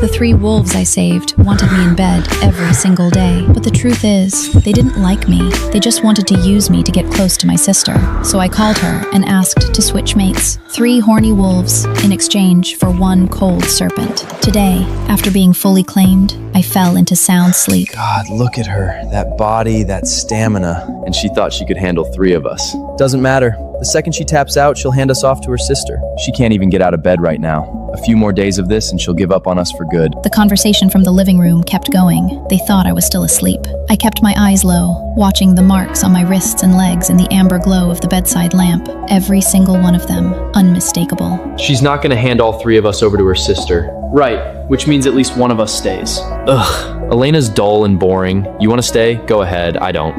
The 3 wolves I saved wanted me in bed every single day. But the truth is, they didn't like me. They just wanted to use me to get close to my sister. So I called her and asked to switch mates. 3 horny wolves in exchange for 1 cold serpent. Today, after being fully claimed, I fell into sound sleep. God, look at her. That body, that stamina. And she thought she could handle 3 of us. Doesn't matter. The second she taps out, she'll hand us off to her sister. She can't even get out of bed right now. A few more days of this and she'll give up on us for good. The conversation from the living room kept going. They thought I was still asleep. I kept my eyes low, watching the marks on my wrists and legs in the amber glow of the bedside lamp. Every single one of them, unmistakable. She's not gonna hand all 3 of us over to her sister. Right, which means at least one of us stays. Ugh, Elena's dull and boring. You wanna stay? Go ahead, I don't.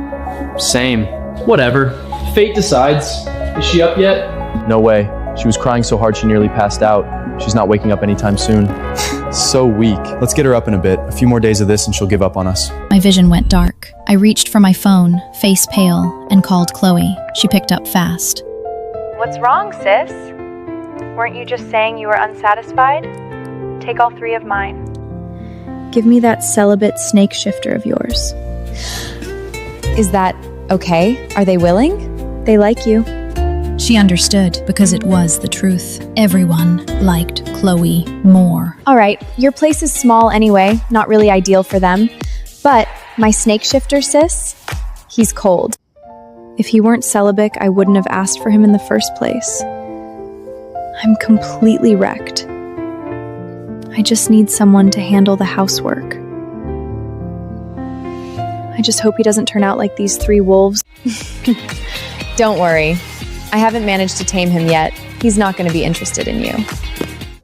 Same. Whatever. Fate decides. Is she up yet? No way. She was crying so hard she nearly passed out. She's not waking up anytime soon. So weak. Let's get her up in a bit. A few more days of this and she'll give up on us. My vision went dark. I reached for my phone, face pale, and called Chloe. She picked up fast. What's wrong, sis? Weren't you just saying you were unsatisfied? Take all 3 of mine. Give me that celibate snake shifter of yours. Is that okay? Are they willing? They like you. She understood because it was the truth. Everyone liked Chloe more. All right, your place is small anyway, not really ideal for them. But my snake shifter, sis, he's cold. If he weren't celibate, I wouldn't have asked for him in the first place. I'm completely wrecked. I just need someone to handle the housework. I just hope he doesn't turn out like these 3 wolves. Don't worry. I haven't managed to tame him yet. He's not going to be interested in you.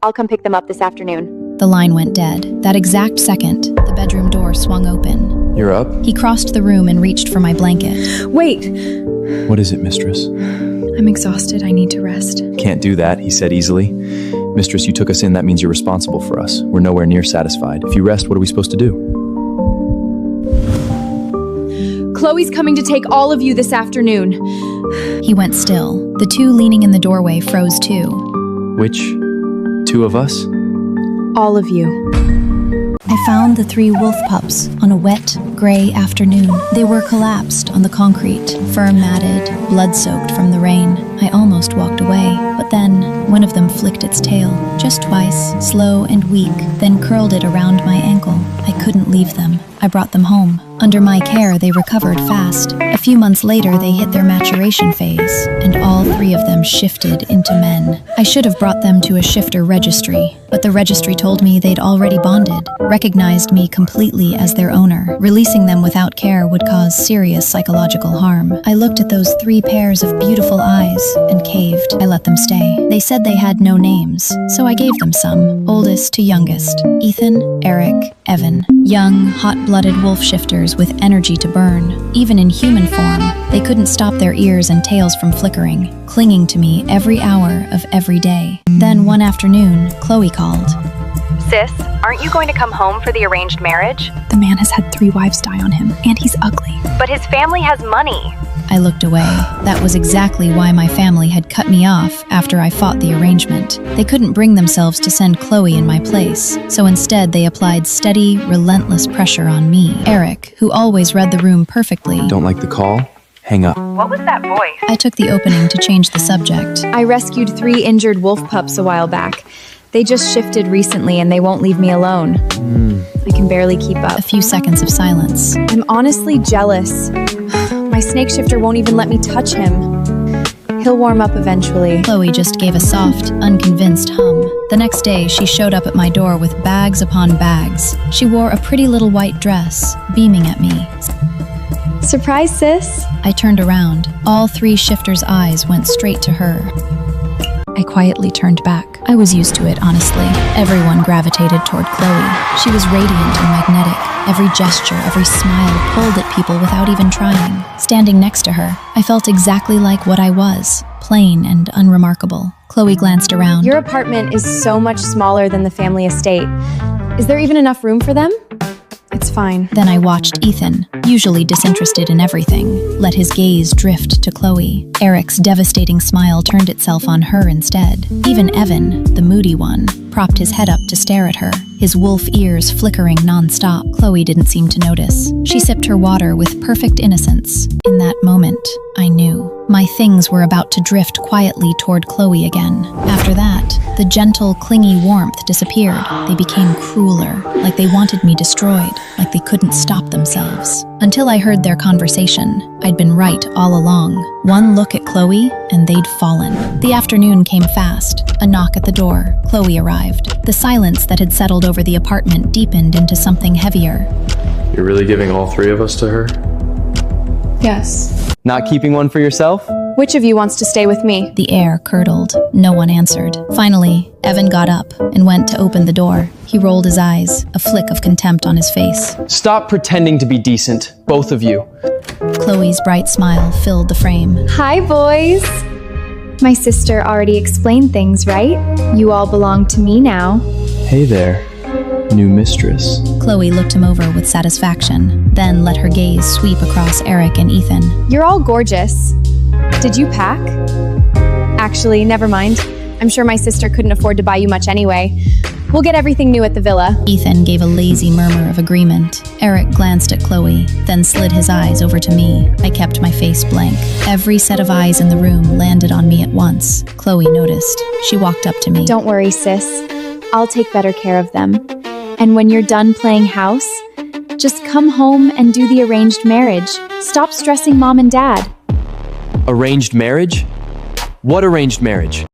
I'll come pick them up this afternoon. The line went dead. That exact second, the bedroom door swung open. You're up? He crossed the room and reached for my blanket. Wait! What is it, mistress? I'm exhausted. I need to rest. Can't do that, he said easily. Mistress, you took us in. That means you're responsible for us. We're nowhere near satisfied. If you rest, what are we supposed to do? Chloe's coming to take all of you this afternoon. He went still. The 2 leaning in the doorway froze too. Which 2 of us? All of you. I found the 3 wolf pups on a wet, gray afternoon. They were collapsed on the concrete, fur-matted, blood-soaked from the rain. I almost walked away, but then one of them flicked its tail, just twice, slow and weak, then curled it around my ankle. I couldn't leave them. I brought them home. Under my care, they recovered fast. A few months later, they hit their maturation phase, and all 3 of them shifted into men. I should have brought them to a shifter registry, but the registry told me they'd already bonded, recognized me completely as their owner. Releasing them without care would cause serious psychological harm. I looked at those 3 pairs of beautiful eyes and caved. I let them stay. They said they had no names, so I gave them some, oldest to youngest. Ethan, Eric, Evan. Young, hot-blooded wolf shifters with energy to burn. Even in human form, they couldn't stop their ears and tails from flickering, clinging to me every hour of every day. Then one afternoon, Chloe called. Sis, aren't you going to come home for the arranged marriage? The man has had 3 wives die on him, and he's ugly. But his family has money. I looked away. That was exactly why my family had cut me off after I fought the arrangement. They couldn't bring themselves to send Chloe in my place, so instead they applied steady, relentless pressure on me. Eric, who always read the room perfectly. Don't like the call? Hang up. What was that voice? I took the opening to change the subject. I rescued 3 injured wolf pups a while back. They just shifted recently and they won't leave me alone. I can barely keep up. A few seconds of silence. I'm honestly jealous. My snake shifter won't even let me touch him. He'll warm up eventually. Chloe just gave a soft, unconvinced hum. The next day, she showed up at my door with bags upon bags. She wore a pretty little white dress, beaming at me. Surprise, sis. I turned around. All 3 shifters' eyes went straight to her. I quietly turned back. I was used to it, honestly. Everyone gravitated toward Chloe. She was radiant and magnetic. Every gesture, every smile pulled at people without even trying. Standing next to her, I felt exactly like what I was, plain and unremarkable. Chloe glanced around. Your apartment is so much smaller than the family estate. Is there even enough room for them? It's fine. Then I watched Ethan, usually disinterested in everything, let his gaze drift to Chloe. Eric's devastating smile turned itself on her instead. Even Evan, the moody one, propped his head up to stare at her. his wolf ears flickering nonstop. Chloe didn't seem to notice. She sipped her water with perfect innocence. In that moment, I knew. My things were about to drift quietly toward Chloe again. After that, the gentle, clingy warmth disappeared. They became crueler, like they wanted me destroyed, like they couldn't stop themselves. Until I heard their conversation, I'd been right all along. One look at Chloe, and they'd fallen. The afternoon came fast. A knock at the door. Chloe arrived. The silence that had settled over the apartment deepened into something heavier. You're really giving all three of us to her? Yes. Not keeping one for yourself? Which of you wants to stay with me? The air curdled. No one answered. Finally, Evan got up and went to open the door. He rolled his eyes, a flick of contempt on his face. Stop pretending to be decent, both of you. Chloe's bright smile filled the frame. Hi, boys. My sister already explained things, right? You all belong to me now. Hey there, new mistress. Chloe looked him over with satisfaction, then let her gaze sweep across Eric and Ethan. You're all gorgeous. Did you pack? Actually, never mind. I'm sure my sister couldn't afford to buy you much anyway. We'll get everything new at the villa. Ethan gave a lazy murmur of agreement. Eric glanced at Chloe, then slid his eyes over to me. I kept my face blank. Every set of eyes in the room landed on me at once. Chloe noticed. She walked up to me. Don't worry, sis. I'll take better care of them. And when you're done playing house, just come home and do the arranged marriage. Stop stressing mom and dad. Arranged marriage? What arranged marriage?